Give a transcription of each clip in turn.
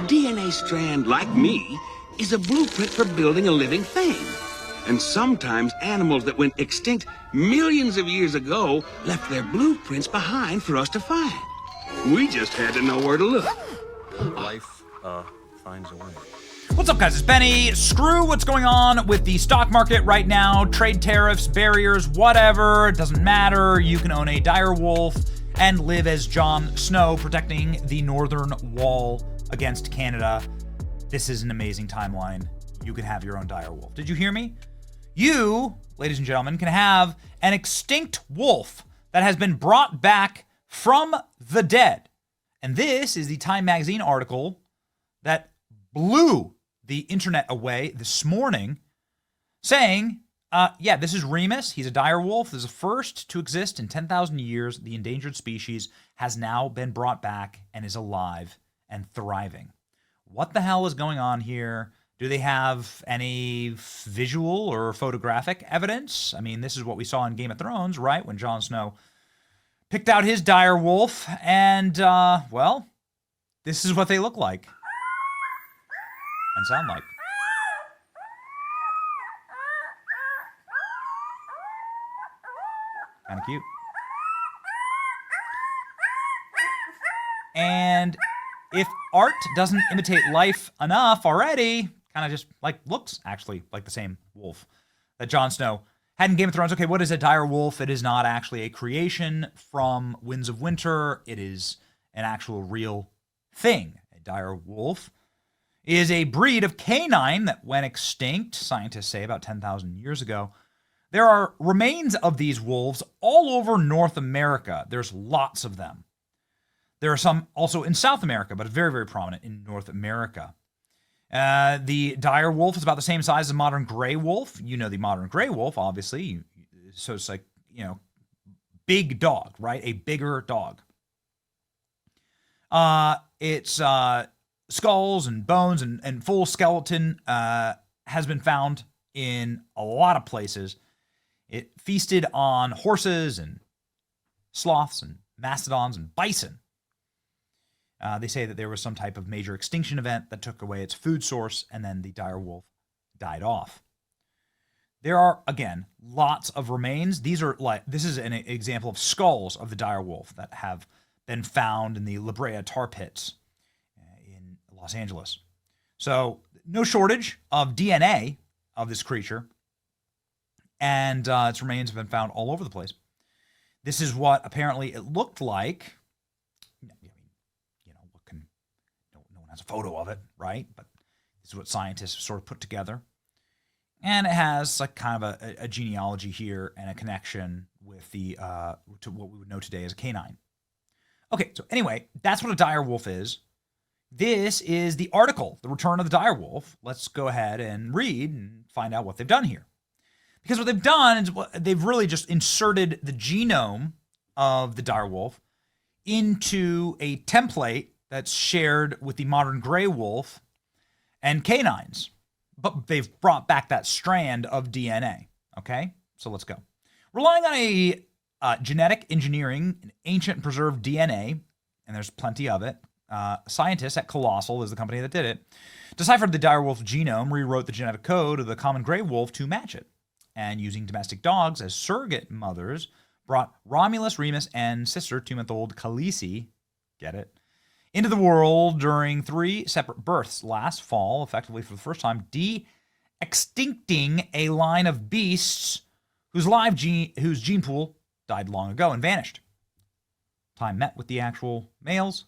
DNA strand, like me, is a blueprint for building a living thing. And sometimes animals that went extinct millions of years ago left their blueprints behind for us to find. We just had to know where to look. Life finds a way. What's up, guys? It's Benny. Screw what's going on with the stock market right now. Trade tariffs, barriers, whatever. It doesn't matter. You can own a direwolf and live as Jon Snow, protecting the northern wall against Canada. This is an amazing timeline. You can have your own direwolf. Did you hear me? You, ladies and gentlemen, can have an extinct wolf that has been brought back from the dead. And this is the Time magazine article that blew the internet away this morning, saying, yeah, this is Remus. He's a direwolf. This is the first to exist in 10,000 years. The endangered species has now been brought back and is alive and thriving. What the hell is going on here? Do they have any visual or photographic evidence? I mean, this is what we saw in Game of Thrones, right? When Jon Snow picked out his direwolf, and, well, this is what they look like and sound like. Kind of cute. And if art doesn't imitate life enough already, kind of just like looks actually like the same wolf that Jon Snow had in Game of Thrones. Okay, what is a direwolf? It is not actually a creation from Winds of Winter. It is an actual real thing. A direwolf is a breed of canine that went extinct, scientists say, about 10,000 years ago. There are remains of these wolves all over North America. There's lots of them. There are some also in South America, but very, very prominent in North America. The dire wolf is about the same size as a modern gray wolf. You know the modern gray wolf, obviously. So it's like, you know, big dog, right? A bigger dog. Its skulls and bones and full skeleton has been found in a lot of places. It feasted on horses and sloths and mastodons and bison. They say that there was some type of major extinction event that took away its food source, and then the direwolf died off. There are, again, lots of remains. This is an example of skulls of the direwolf that have been found in the La Brea tar pits in Los Angeles. So no shortage of DNA of this creature, and its remains have been found all over the place. This is what apparently it looked like. No one has a photo of it, right? But this is what scientists sort of put together. And it has like kind of a genealogy here and a connection with the to what we would know today as a canine. Okay, so anyway, that's what a direwolf is. This is the article, The Return of the Direwolf. Let's go ahead and read and find out what they've done here. Because what they've done is they've really just inserted the genome of the direwolf into a template that's shared with the modern gray wolf and canines. But they've brought back that strand of DNA. Okay, so let's go. Relying on a genetic engineering, an ancient preserved DNA, and there's plenty of it, scientists at Colossal is the company that did it, deciphered the direwolf genome, rewrote the genetic code of the common gray wolf to match it, and using domestic dogs as surrogate mothers, brought Romulus, Remus, and sister 2-month-old Khaleesi, get it, into the world during 3 separate births last fall, effectively for the first time, de-extincting a line of beasts whose gene pool died long ago and vanished. Time met with the actual males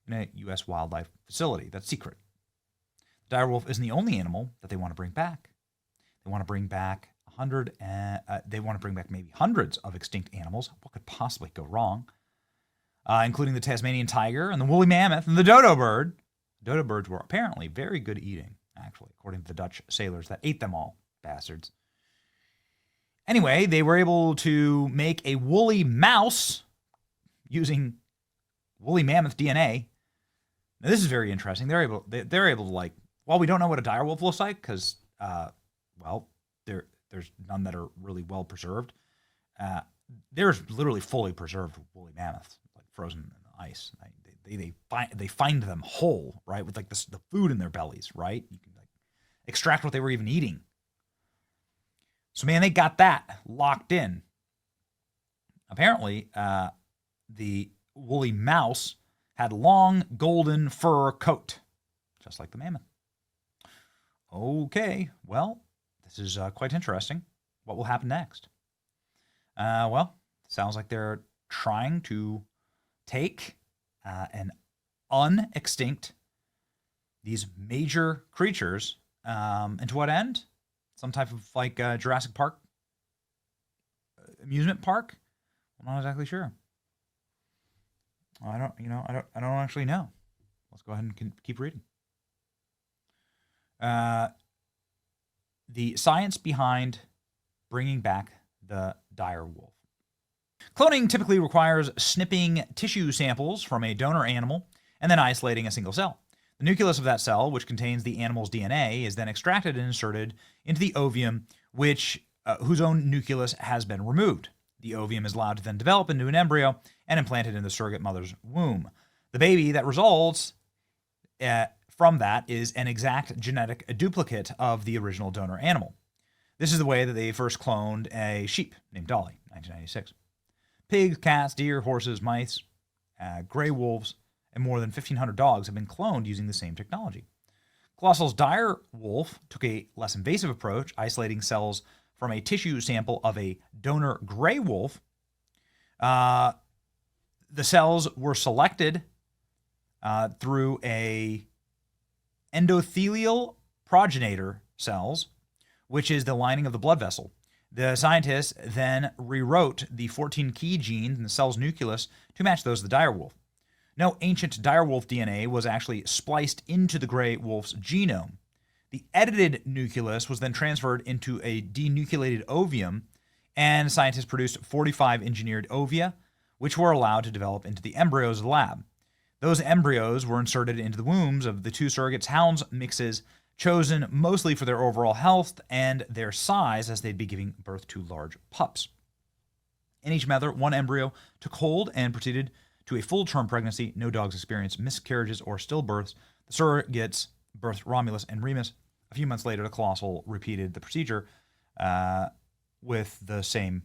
in a U.S. wildlife facility. That's secret. The direwolf isn't the only animal that they want to bring back. They want to bring back maybe hundreds of extinct animals. What could possibly go wrong? Including the Tasmanian tiger and the woolly mammoth and the dodo bird. Dodo birds were apparently very good eating, actually, according to the Dutch sailors that ate them all, bastards. Anyway, they were able to make a woolly mouse using woolly mammoth DNA. Now, this is very interesting. They're able to, like, while we don't know what a direwolf looks like, because well, there's none that are really well preserved. There's literally fully preserved woolly mammoths, like frozen in the ice. they find them whole, right, with like the food in their bellies, right? You can like extract what they were even eating. So man, they got that locked in. Apparently, the woolly mouse had long golden fur coat, just like the mammoth. Okay, well, this is quite interesting. What will happen next? Well, sounds like they're trying to take and unextinct these major creatures. And to what end? Some type of like Jurassic Park amusement park? I'm not exactly sure. I don't actually know. Let's go ahead and keep reading. The science behind bringing back the direwolf. Cloning typically requires snipping tissue samples from a donor animal and then isolating a single cell. The nucleus of that cell, which contains the animal's DNA, is then extracted and inserted into the ovum, whose own nucleus has been removed. The ovum is allowed to then develop into an embryo and implanted in the surrogate mother's womb. The baby that results from that is an exact genetic duplicate of the original donor animal. This is the way that they first cloned a sheep named Dolly, 1996. Pigs, cats, deer, horses, mice, gray wolves, and more than 1,500 dogs have been cloned using the same technology. Colossal's direwolf took a less invasive approach, isolating cells from a tissue sample of a donor gray wolf. The cells were selected through a endothelial progenitor cells, which is the lining of the blood vessel. The scientists then rewrote the 14 key genes in the cell's nucleus to match those of the direwolf. No ancient direwolf DNA was actually spliced into the gray wolf's genome. The edited nucleus was then transferred into a denucleated ovum, and scientists produced 45 engineered ovia, which were allowed to develop into the embryos of the lab. Those embryos were inserted into the wombs of the two surrogates' hounds mixes, chosen mostly for their overall health and their size, as they'd be giving birth to large pups. In each mother, one embryo took hold and proceeded to a full-term pregnancy. No dogs experienced miscarriages or stillbirths. The surrogates birthed Romulus and Remus. A few months later, the Colossal repeated the procedure with the same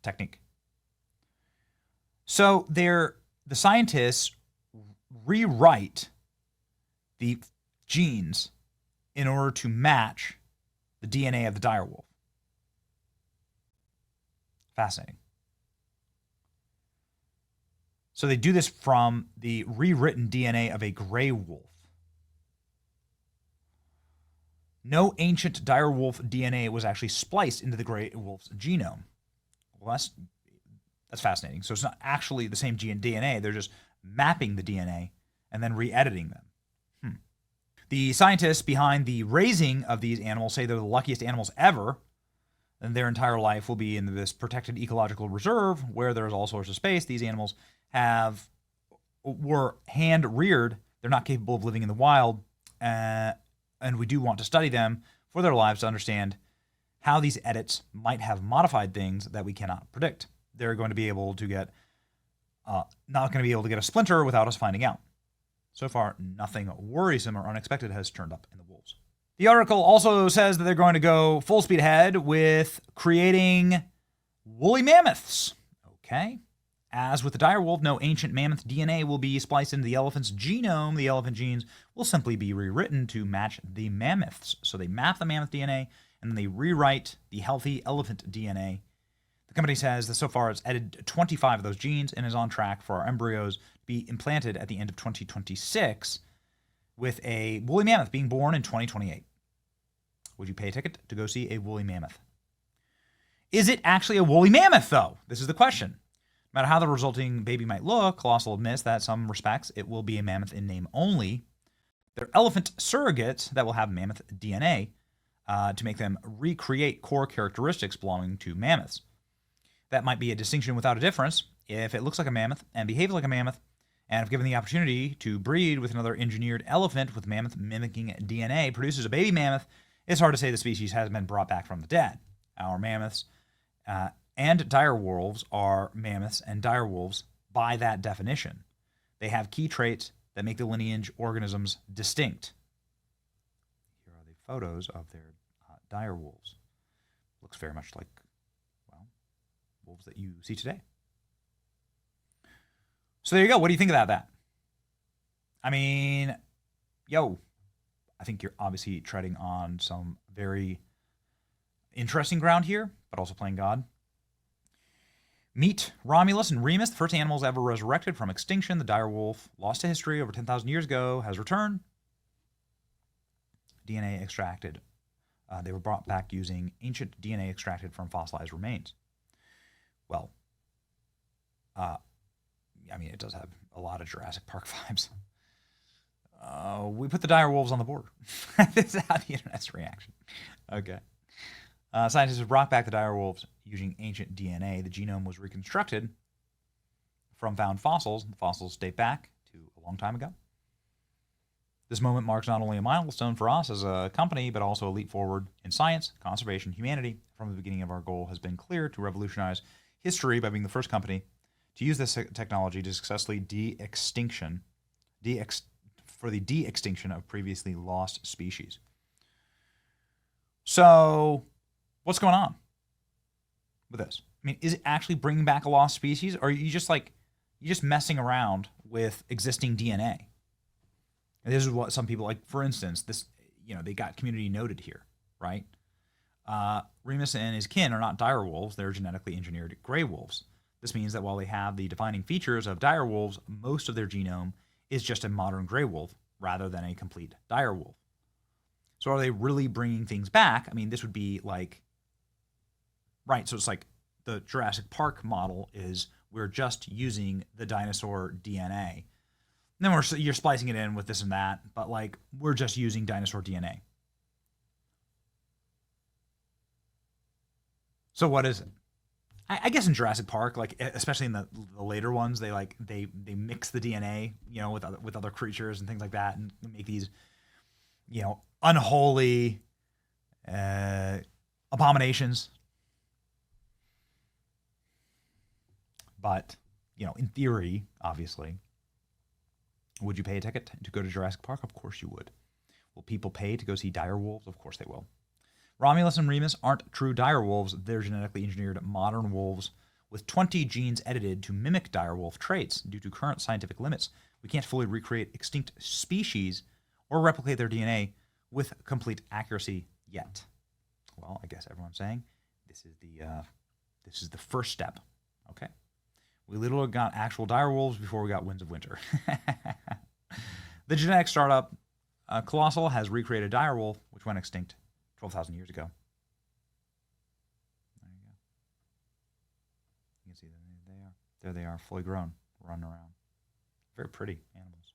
technique. So the scientists rewrite the genes in order to match the DNA of the direwolf. Fascinating. So they do this from the rewritten DNA of a gray wolf. No ancient direwolf DNA was actually spliced into the gray wolf's genome. Well, that's fascinating. So it's not actually the same DNA. They're just mapping the DNA and then re-editing them. The scientists behind the raising of these animals say they're the luckiest animals ever, and their entire life will be in this protected ecological reserve where there's all sorts of space. These animals were hand-reared. They're not capable of living in the wild, and we do want to study them for their lives to understand how these edits might have modified things that we cannot predict. They're going to be able to get, not going to be able to get a splinter without us finding out. So far, nothing worrisome or unexpected has turned up in the wolves. The article also says that they're going to go full speed ahead with creating woolly mammoths. Okay. As with the direwolf, no ancient mammoth DNA will be spliced into the elephant's genome. The elephant genes will simply be rewritten to match the mammoths. So they map the mammoth DNA and then they rewrite the healthy elephant DNA. The company says that so far it's edited 25 of those genes and is on track for our embryos to be implanted at the end of 2026, with a woolly mammoth being born in 2028. Would you pay a ticket to go see a woolly mammoth? Is it actually a woolly mammoth, though? This is the question. No matter how the resulting baby might look, Colossal admits that in some respects it will be a mammoth in name only. They're elephant surrogates that will have mammoth DNA to make them recreate core characteristics belonging to mammoths. That might be a distinction without a difference. If it looks like a mammoth and behaves like a mammoth, and if given the opportunity to breed with another engineered elephant with mammoth mimicking DNA produces a baby mammoth, it's hard to say the species has been brought back from the dead. Our mammoths and direwolves are mammoths and direwolves by that definition, they have key traits that make the lineage organisms distinct. Here are the photos of their direwolves. Looks very much like, well, wolves that you see today. So there you go. What do you think about that? I mean, I think you're obviously treading on some very interesting ground here, but also playing God. Meet Romulus and Remus, the first animals ever resurrected from extinction. The direwolf, lost to history over 10,000 years ago, has returned. DNA extracted. They were brought back using ancient DNA extracted from fossilized remains. Well, I mean, it does have a lot of Jurassic Park vibes. We put the direwolves on the board. This is how the internet's reaction. Okay. Scientists have brought back the direwolves using ancient DNA. The genome was reconstructed from found fossils. The fossils date back to a long time ago. This moment marks not only a milestone for us as a company, but also a leap forward in science, conservation, humanity. From the beginning of our goal has been clear to revolutionize history by being the first company to use this technology to successfully for the de-extinction of previously lost species. So, what's going on with this? I mean, is it actually bringing back a lost species, or are you just messing around with existing DNA? And this is what some people like. For instance, this, they got community noted here, right? Remus and his kin are not direwolves; they're genetically engineered gray wolves. This means that while they have the defining features of direwolves, most of their genome is just a modern gray wolf rather than a complete direwolf. So are they really bringing things back? I mean, this would be like, right, so it's like the Jurassic Park model is we're just using the dinosaur DNA. And then you're splicing it in with this and that, but like we're just using dinosaur DNA. So what is it? I guess in Jurassic Park, like especially in the later ones, they mix the DNA, with other creatures and things like that, and make these, unholy abominations. But in theory, obviously, would you pay a ticket to go to Jurassic Park? Of course you would. Will people pay to go see direwolves? Of course they will. Romulus and Remus aren't true direwolves. They're genetically engineered modern wolves with 20 genes edited to mimic direwolf traits. Due to current scientific limits, we can't fully recreate extinct species or replicate their DNA with complete accuracy yet. Well, I guess everyone's saying this is the first step. Okay. We literally got actual direwolves before we got Winds of Winter. The genetic startup Colossal has recreated a direwolf, which went extinct 12,000 years ago. There you go. You can see them. There they are, fully grown, running around. Very pretty animals.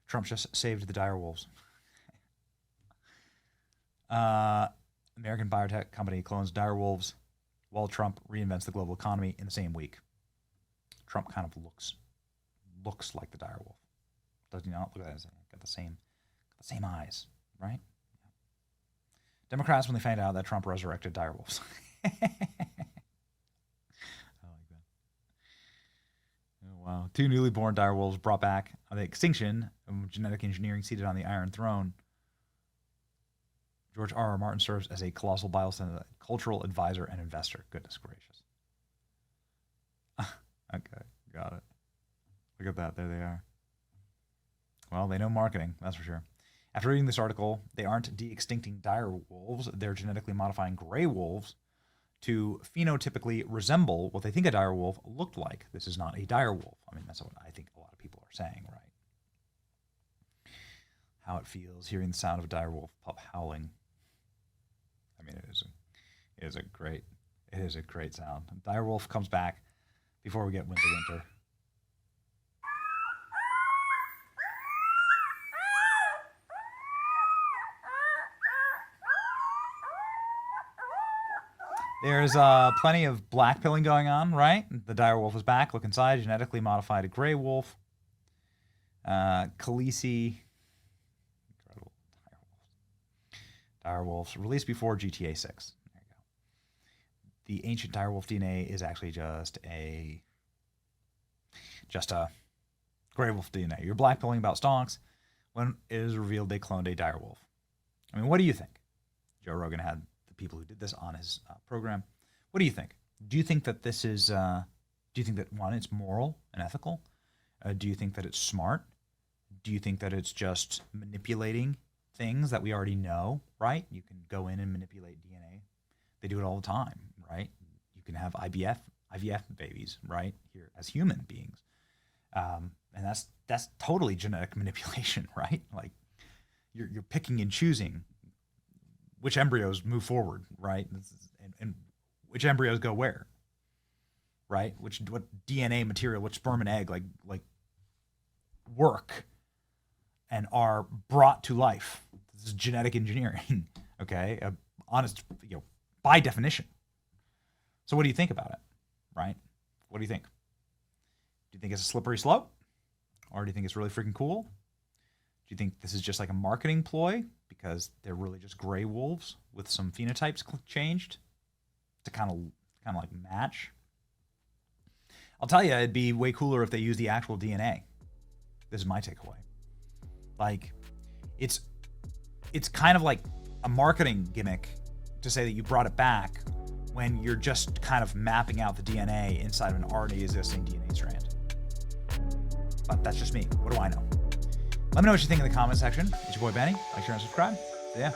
Trump just saved the direwolves. American biotech company clones direwolves while Trump reinvents the global economy in the same week. Trump kind of looks like the direwolf. Does he not? Look at that. Got the same eyes, right? Democrats, when they find out that Trump resurrected direwolves. I like that. Oh, wow. 2 newly born direwolves brought back on the extinction of genetic engineering seated on the Iron Throne. George R. R. Martin serves as a colossal cultural advisor and investor. Goodness gracious. Okay, got it. Look at that. There they are. Well, they know marketing, that's for sure. After reading this article, they aren't de-extincting direwolves. They're genetically modifying gray wolves to phenotypically resemble what they think a direwolf looked like. This is not a direwolf. I mean, that's what I think a lot of people are saying, right? How it feels hearing the sound of a direwolf pup howling. I mean, it is a great sound. Direwolf comes back before we get Winds of Winter. There's plenty of blackpilling going on, right? The direwolf is back. Look inside. Genetically modified gray wolf. Khaleesi. Incredible. Direwolves. Released before GTA 6. There you go. The ancient direwolf DNA is actually just a just a gray wolf DNA. You're blackpilling about stonks when it is revealed they cloned a direwolf. I mean, what do you think? Joe Rogan had the people who did this on his program. What do you think? Do you think that this is, do you think that, one, it's moral and ethical? Do you think that it's smart? Do you think that it's just manipulating things that we already know, right? You can go in and manipulate DNA. They do it all the time, right? You can have IVF babies, right, here as human beings. And that's totally genetic manipulation, right? Like you're picking and choosing which embryos move forward, right? And which embryos go where, right? What DNA material, which sperm and egg like work and are brought to life. This is genetic engineering, okay? Honest, by definition. So what do you think about it, right? What do you think? Do you think it's a slippery slope? Or do you think it's really freaking cool? Do you think this is just like a marketing ploy because they're really just gray wolves with some phenotypes changed to kind of like match? I'll tell you, it'd be way cooler if they used the actual DNA. This is my takeaway. Like, it's kind of like a marketing gimmick to say that you brought it back when you're just kind of mapping out the DNA inside of an already existing DNA strand. But that's just me. What do I know? Let me know what you think in the comment section. It's your boy Benny. Like, share, and subscribe. See ya.